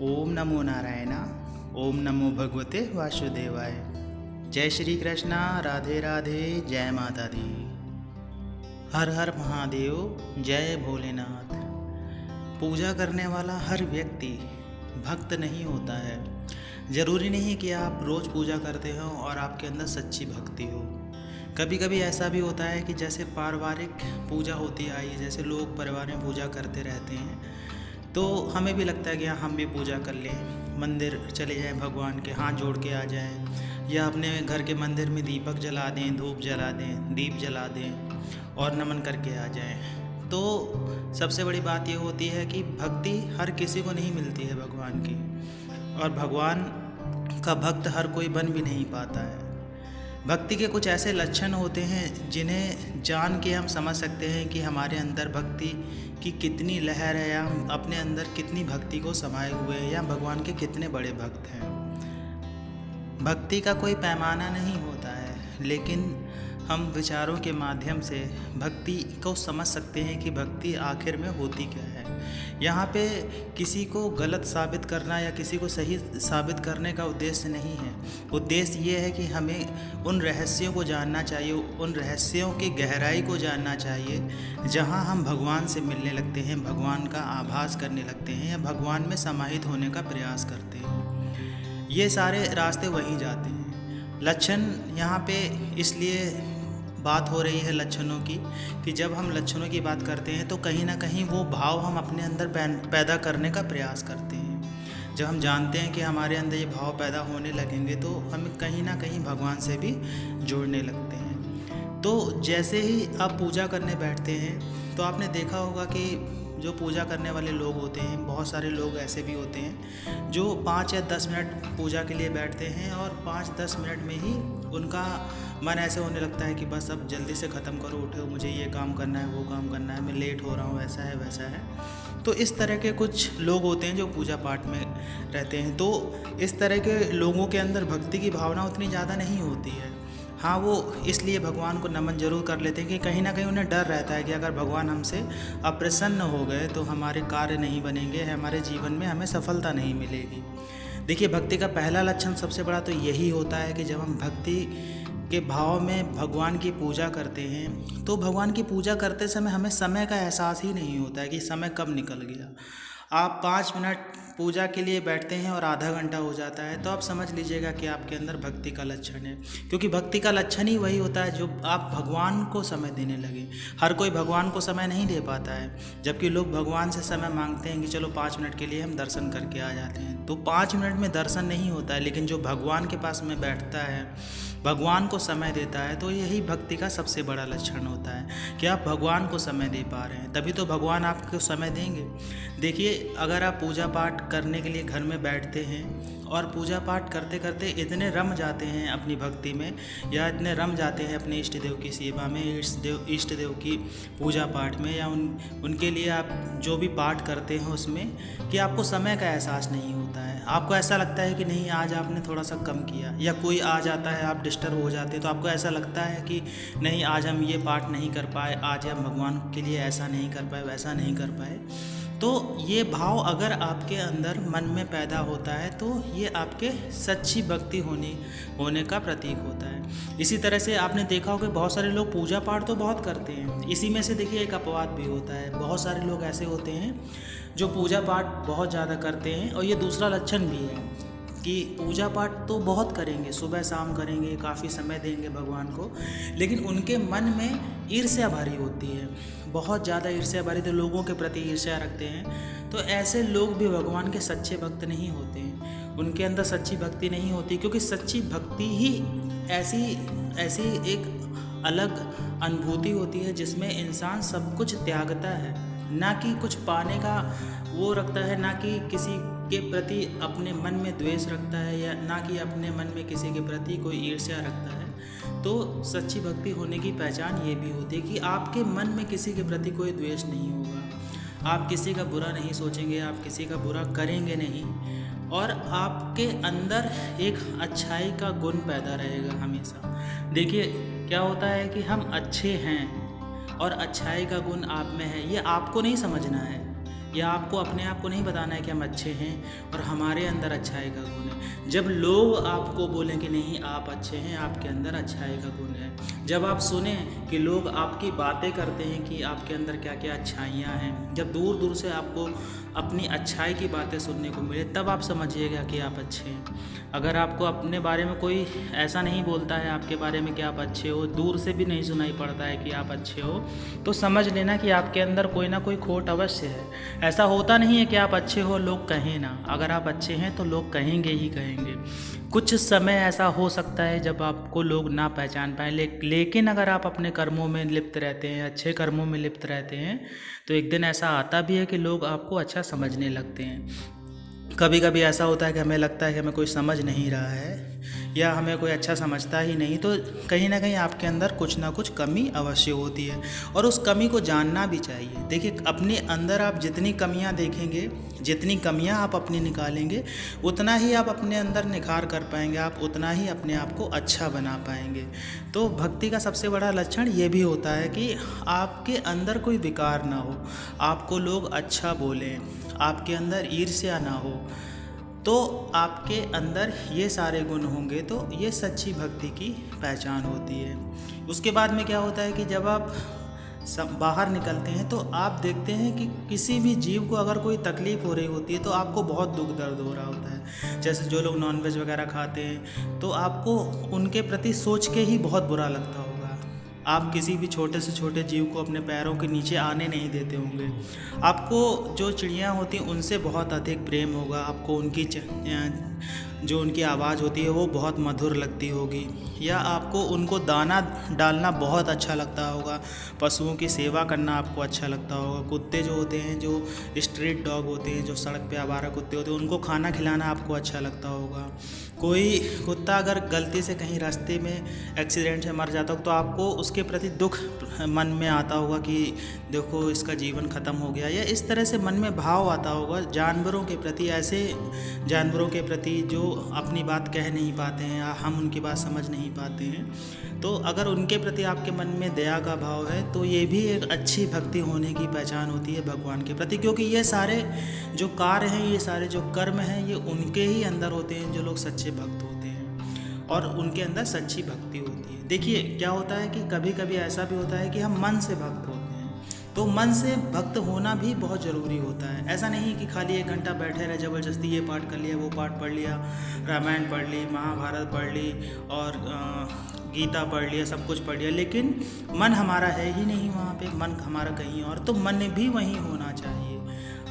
ओम नमो नारायण। ओम नमो भगवते वासुदेवाय। जय श्री कृष्णा। राधे राधे। जय माता दी। हर हर महादेव। जय भोलेनाथ। पूजा करने वाला हर व्यक्ति भक्त नहीं होता है। ज़रूरी नहीं कि आप रोज़ पूजा करते हो और आपके अंदर सच्ची भक्ति हो। कभी कभी ऐसा भी होता है कि जैसे पारिवारिक पूजा होती आई है, जैसे लोग परिवार में पूजा करते रहते हैं, तो हमें भी लगता है कि हाँ हम भी पूजा कर लें, मंदिर चले जाएं, भगवान के हाथ जोड़ के आ जाएं, या अपने घर के मंदिर में दीपक जला दें, धूप जला दें, दीप जला दें और नमन करके आ जाएं। तो सबसे बड़ी बात ये होती है कि भक्ति हर किसी को नहीं मिलती है भगवान की, और भगवान का भक्त हर कोई बन भी नहीं पाता है। भक्ति के कुछ ऐसे लक्षण होते हैं जिन्हें जान के हम समझ सकते हैं कि हमारे अंदर भक्ति की कितनी लहर है, या हम अपने अंदर कितनी भक्ति को समाये हुए हैं, या भगवान के कितने बड़े भक्त हैं। भक्ति का कोई पैमाना नहीं होता है, लेकिन हम विचारों के माध्यम से भक्ति को समझ सकते हैं कि भक्ति आखिर में होती क्या है। यहाँ पे किसी को गलत साबित करना या किसी को सही साबित करने का उद्देश्य नहीं है। उद्देश्य ये है कि हमें उन रहस्यों को जानना चाहिए, उन रहस्यों की गहराई को जानना चाहिए, जहाँ हम भगवान से मिलने लगते हैं, भगवान का आभास करने लगते हैं, या भगवान में समाहित होने का प्रयास करते हैं। ये सारे रास्ते वहीं जाते हैं। लक्षण यहाँ पे इसलिए बात हो रही है लक्षणों की, कि जब हम लक्षणों की बात करते हैं तो कहीं ना कहीं वो भाव हम अपने अंदर पैदा करने का प्रयास करते हैं। जब हम जानते हैं कि हमारे अंदर ये भाव पैदा होने लगेंगे तो हम कहीं ना कहीं भगवान से भी जुड़ने लगते हैं। तो जैसे ही आप पूजा करने बैठते हैं तो आपने देखा होगा कि जो पूजा करने वाले लोग होते हैं, बहुत सारे लोग ऐसे भी होते हैं जो 5 या 10 मिनट पूजा के लिए बैठते हैं, और 5-10 मिनट में ही उनका मन ऐसे होने लगता है कि बस अब जल्दी से ख़त्म करो, उठो, मुझे ये काम करना है, वो काम करना है, मैं लेट हो रहा हूँ, ऐसा है वैसा है। तो इस तरह के कुछ लोग होते हैं जो पूजा पाठ में रहते हैं। तो इस तरह के लोगों के अंदर भक्ति की भावना उतनी ज़्यादा नहीं होती है। हाँ, वो इसलिए भगवान को नमन जरूर कर लेते हैं कि कहीं ना कहीं उन्हें डर रहता है कि अगर भगवान हमसे अप्रसन्न हो गए तो हमारे कार्य नहीं बनेंगे, हमारे जीवन में हमें सफलता नहीं मिलेगी। देखिए, भक्ति का पहला लक्षण सबसे बड़ा तो यही होता है कि जब हम भक्ति के भाव में भगवान की पूजा करते हैं तो भगवान की पूजा करते समय हमें समय का एहसास ही नहीं होता है कि समय कब निकल गया। आप 5 मिनट पूजा के लिए बैठते हैं और आधा घंटा हो जाता है, तो आप समझ लीजिएगा कि आपके अंदर भक्ति का लक्षण है। क्योंकि भक्ति का लक्षण ही वही होता है जो आप भगवान को समय देने लगे। हर कोई भगवान को समय नहीं दे पाता है, जबकि लोग भगवान से समय मांगते हैं कि चलो 5 मिनट के लिए हम दर्शन करके आ जाते हैं। तो 5 मिनट में दर्शन नहीं होता है, लेकिन जो भगवान के पास में बैठता है, भगवान को समय देता है, तो यही भक्ति का सबसे बड़ा लक्षण होता है कि आप भगवान को समय दे पा रहे हैं, तभी तो भगवान आपको समय देंगे। देखिए, अगर आप पूजा पाठ करने के लिए घर में बैठते हैं और पूजा पाठ करते करते इतने रम जाते हैं अपनी भक्ति में, या इतने रम जाते हैं अपने इष्ट देव की सेवा में, इष्ट देव की पूजा पाठ में, या उनके लिए आप जो भी पाठ करते हैं उसमें, कि आपको समय का एहसास नहीं होता है। आपको ऐसा लगता है कि नहीं, आज आपने थोड़ा सा कम किया, या कोई आ जाता है, आप डिस्टर्ब हो जाते हैं, तो आपको ऐसा लगता है कि नहीं, आज हम ये पाठ नहीं कर पाए, आज हम भगवान के लिए ऐसा नहीं कर पाए, वैसा नहीं कर पाए। तो ये भाव अगर आपके अंदर मन में पैदा होता है तो ये आपके सच्ची भक्ति होने का प्रतीक होता है। इसी तरह से आपने देखा होगा बहुत सारे लोग पूजा पाठ तो बहुत करते हैं, इसी में से देखिए एक अपवाद भी होता है। बहुत सारे लोग ऐसे होते हैं जो पूजा पाठ बहुत ज़्यादा करते हैं, और ये दूसरा लक्षण भी है कि पूजा पाठ तो बहुत करेंगे, सुबह शाम करेंगे, काफ़ी समय देंगे भगवान को, लेकिन उनके मन में ईर्ष्या भरी होती है, बहुत ज़्यादा ईर्ष्या भरी, तो लोगों के प्रति ईर्ष्या रखते हैं। तो ऐसे लोग भी भगवान के सच्चे भक्त नहीं होते हैं, उनके अंदर सच्ची भक्ति नहीं होती। क्योंकि सच्ची भक्ति ही ऐसी एक अलग अनुभूति होती है जिसमें इंसान सब कुछ त्यागता है, ना कि कुछ पाने का वो रखता है, ना कि किसी के प्रति अपने मन में द्वेष रखता है, या ना कि अपने मन में किसी के प्रति कोई ईर्ष्या रखता है। तो सच्ची भक्ति होने की पहचान ये भी होती है कि आपके मन में किसी के प्रति कोई द्वेष नहीं होगा, आप किसी का बुरा नहीं सोचेंगे, आप किसी का बुरा करेंगे नहीं, और आपके अंदर एक अच्छाई का गुण पैदा रहेगा हमेशा। देखिए, क्या होता है कि हम अच्छे हैं और अच्छाई का गुण आप में है, ये आपको नहीं समझना है, या आपको अपने आप को नहीं बताना है कि हम अच्छे हैं और हमारे अंदर अच्छाई का गुण है। जब लोग आपको बोलें कि नहीं आप अच्छे हैं, आपके अंदर अच्छाई का गुण है। जब आप सुने कि लोग आपकी बातें करते हैं कि आपके अंदर क्या क्या अच्छाइयाँ हैं, जब दूर दूर से आपको अपनी अच्छाई की बातें सुनने को मिले, तब आप समझिएगा कि आप अच्छे हैं। अगर आपको अपने बारे में कोई ऐसा नहीं बोलता है आपके बारे में कि आप अच्छे हो, दूर से भी नहीं सुनाई पड़ता है कि आप अच्छे हो, तो समझ लेना कि आपके अंदर कोई ना कोई खोट अवश्य है। ऐसा होता नहीं है कि आप अच्छे हो लोग कहें ना, अगर आप अच्छे हैं तो लोग कहेंगे ही कहेंगे। कुछ समय ऐसा हो सकता है जब आपको लोग ना पहचान पाएँ, लेकिन अगर आप अपने कर्मों में लिप्त रहते हैं, अच्छे कर्मों में लिप्त रहते हैं, तो एक दिन ऐसा आता भी है कि लोग आपको अच्छा समझने लगते हैं। कभी कभी ऐसा होता है कि हमें लगता है कि हमें कोई समझ नहीं रहा है या हमें कोई अच्छा समझता ही नहीं, तो कहीं ना कहीं आपके अंदर कुछ ना कुछ कमी अवश्य होती है और उस कमी को जानना भी चाहिए। देखिए, अपने अंदर आप जितनी कमियां देखेंगे, जितनी कमियां आप अपनी निकालेंगे, उतना ही आप अपने अंदर निखार कर पाएंगे, आप उतना ही अपने आप को अच्छा बना पाएंगे। तो भक्ति का सबसे बड़ा लक्षण ये भी होता है कि आपके अंदर कोई विकार ना हो, आपको लोग अच्छा बोलें, आपके अंदर ईर्ष्या ना हो, तो आपके अंदर ये सारे गुण होंगे तो ये सच्ची भक्ति की पहचान होती है। उसके बाद में क्या होता है कि जब आप सब बाहर निकलते हैं तो आप देखते हैं कि किसी भी जीव को अगर कोई तकलीफ़ हो रही होती है तो आपको बहुत दुख दर्द हो रहा होता है। जैसे जो लोग नॉनवेज वगैरह खाते हैं तो आपको उनके प्रति सोच के ही बहुत बुरा लगता होगा। आप किसी भी छोटे से छोटे जीव को अपने पैरों के नीचे आने नहीं देते होंगे। आपको जो चिड़ियाँ होती हैं उनसे बहुत अधिक प्रेम होगा, आपको उनकी जो उनकी आवाज़ होती है वो बहुत मधुर लगती होगी, या आपको उनको दाना डालना बहुत अच्छा लगता होगा, पशुओं की सेवा करना आपको अच्छा लगता होगा। कुत्ते जो होते हैं, जो स्ट्रीट डॉग होते हैं, जो सड़क पे आवारा कुत्ते होते हैं, उनको खाना खिलाना आपको अच्छा लगता होगा। कोई कुत्ता अगर गलती से कहीं रास्ते में एक्सीडेंट से मर जाता हो तो आपको उसके प्रति दुख मन में आता होगा कि देखो इसका जीवन ख़त्म हो गया, या इस तरह से मन में भाव आता होगा जानवरों के प्रति, ऐसे जानवरों के प्रति जो अपनी बात कह नहीं पाते हैं या हम उनकी बात समझ नहीं पाते हैं। तो अगर उनके प्रति आपके मन में दया का भाव है तो ये भी एक अच्छी भक्ति होने की पहचान होती है भगवान के प्रति, क्योंकि ये सारे जो कार्य हैं, ये सारे जो कर्म हैं, ये उनके ही अंदर होते हैं जो लोग सच्चे भक्त होते हैं और उनके अंदर सच्ची भक्ति होती है। देखिए क्या होता है कि कभी कभी ऐसा भी होता है कि हम मन से भक्त होते हैं, तो मन से भक्त होना भी बहुत ज़रूरी होता है। ऐसा नहीं कि खाली 1 घंटा बैठे रहे, ज़बरदस्ती ये पाठ कर लिया, वो पाठ पढ़ लिया, रामायण पढ़ ली, महाभारत पढ़ ली और गीता पढ़ लिया, सब कुछ पढ़ लिया, लेकिन मन हमारा है ही नहीं वहाँ पे, मन हमारा कहीं और, तो मन भी वहीं होना चाहिए।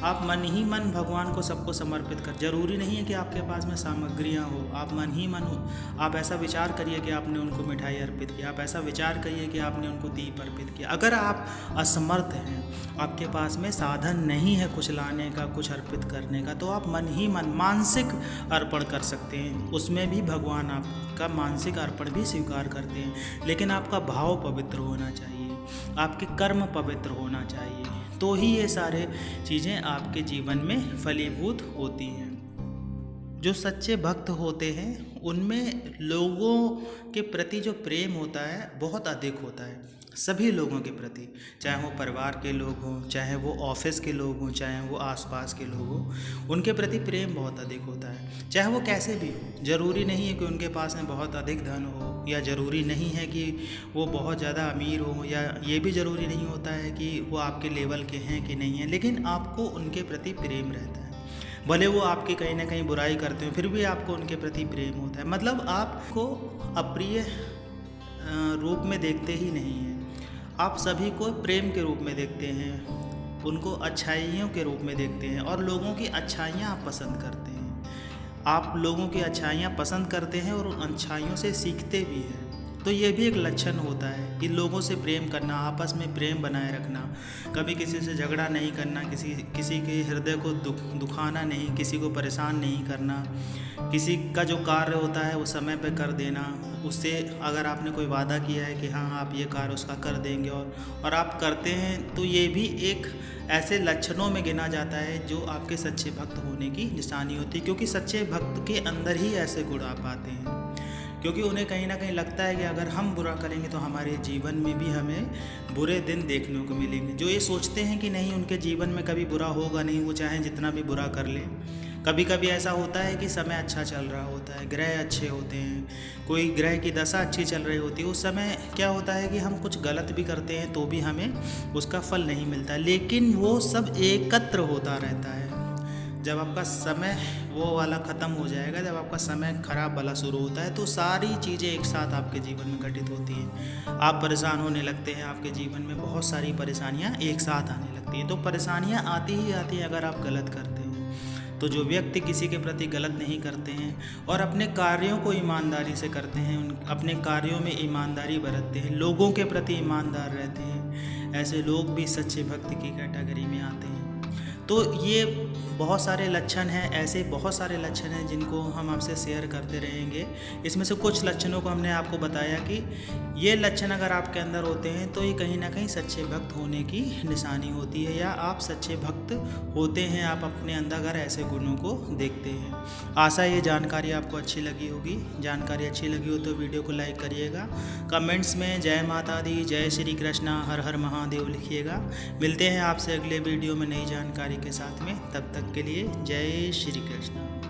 आप मन ही मन भगवान को सबको समर्पित कर, जरूरी नहीं है कि आपके पास में सामग्रियाँ हो, आप मन ही मन हो। आप ऐसा विचार करिए कि आपने उनको मिठाई अर्पित किया, आप ऐसा विचार करिए कि आपने उनको दीप अर्पित किया। अगर आप असमर्थ हैं, आपके पास में साधन नहीं है कुछ लाने का, कुछ अर्पित करने का, तो आप मन ही मन मानसिक अर्पण कर सकते हैं, उसमें भी भगवान आपका मानसिक अर्पण भी स्वीकार करते हैं। लेकिन आपका भाव पवित्र होना चाहिए, आपके कर्म पवित्र होना चाहिए, तो ही ये सारे चीज़ें आपके जीवन में फलीभूत होती हैं। जो सच्चे भक्त होते हैं उनमें लोगों के प्रति जो प्रेम होता है बहुत अधिक होता है, सभी लोगों के प्रति, चाहे वो परिवार के लोग हों, चाहे वो ऑफिस के लोग हों, चाहे वो आसपास के लोग हों, उनके प्रति प्रेम बहुत अधिक होता है। चाहे वो कैसे भी हो, ज़रूरी नहीं है कि उनके पास में बहुत अधिक धन हो, या ज़रूरी नहीं है कि वो बहुत ज़्यादा अमीर हो, या ये भी ज़रूरी नहीं होता है कि वो आपके लेवल के हैं कि नहीं हैं, लेकिन आपको उनके प्रति प्रेम रहता है। भले वो आपकी कहीं ना कहीं बुराई करते हो, फिर भी आपको उनके प्रति प्रेम होता है। मतलब आपको अप्रिय रूप में देखते ही नहीं हैं, आप सभी को प्रेम के रूप में देखते हैं, उनको अच्छाइयों के रूप में देखते हैं और लोगों की अच्छाइयाँ आप पसंद करते हैं। आप लोगों की अच्छाइयाँ पसंद करते हैं और उन अच्छाइयों से सीखते भी हैं। तो ये भी एक लक्षण होता है कि लोगों से प्रेम करना, आपस में प्रेम बनाए रखना, कभी किसी से झगड़ा नहीं करना, किसी के हृदय को दुखाना नहीं, किसी को परेशान नहीं करना, किसी का जो कार्य होता है वो समय पे कर देना, उससे अगर आपने कोई वादा किया है कि हाँ आप ये कार्य उसका कर देंगे और आप करते हैं, तो ये भी एक ऐसे लक्षणों में गिना जाता है जो आपके सच्चे भक्त होने की निशानी होती है, क्योंकि सच्चे भक्त के अंदर ही ऐसे गुण आ पाते हैं। क्योंकि उन्हें कहीं ना कहीं लगता है कि अगर हम बुरा करेंगे तो हमारे जीवन में भी हमें बुरे दिन देखने को मिलेंगे। जो ये सोचते हैं कि नहीं, उनके जीवन में कभी बुरा होगा नहीं, वो चाहे जितना भी बुरा कर ले। कभी कभी ऐसा होता है कि समय अच्छा चल रहा होता है, ग्रह अच्छे होते हैं, कोई ग्रह की दशा अच्छी चल रही होती है, उस समय क्या होता है कि हम कुछ गलत भी करते हैं तो भी हमें उसका फल नहीं मिलता, लेकिन वो सब एकत्र होता रहता है। जब आपका समय वो वाला ख़त्म हो जाएगा, जब आपका समय खराब वाला शुरू होता है, तो सारी चीज़ें एक साथ आपके जीवन में घटित होती हैं। आप परेशान होने लगते हैं, आपके जीवन में बहुत सारी परेशानियां एक साथ आने लगती हैं। तो परेशानियां आती ही आती हैं अगर आप गलत करते हैं। तो जो व्यक्ति किसी के प्रति गलत नहीं करते हैं और अपने कार्यों को ईमानदारी से करते हैं, अपने कार्यों में ईमानदारी बरतते हैं, लोगों के प्रति ईमानदार रहते हैं, ऐसे लोग भी सच्चे भक्त की कैटेगरी में आते हैं। तो ये बहुत सारे लक्षण हैं, ऐसे बहुत सारे लक्षण हैं जिनको हम आपसे शेयर करते रहेंगे। इसमें से कुछ लक्षणों को हमने आपको बताया कि ये लक्षण अगर आपके अंदर होते हैं तो ये कहीं ना कहीं सच्चे भक्त होने की निशानी होती है, या आप सच्चे भक्त होते हैं, आप अपने अंदर अगर ऐसे गुणों को देखते हैं। आशा ये जानकारी आपको अच्छी लगी होगी। जानकारी अच्छी लगी हो तो वीडियो को लाइक करिएगा, कमेंट्स में जय माता दी, जय श्री कृष्णा, हर हर महादेव लिखिएगा। मिलते हैं आपसे अगले वीडियो में नई जानकारी के साथ में, तब तक के लिए जय श्री कृष्ण।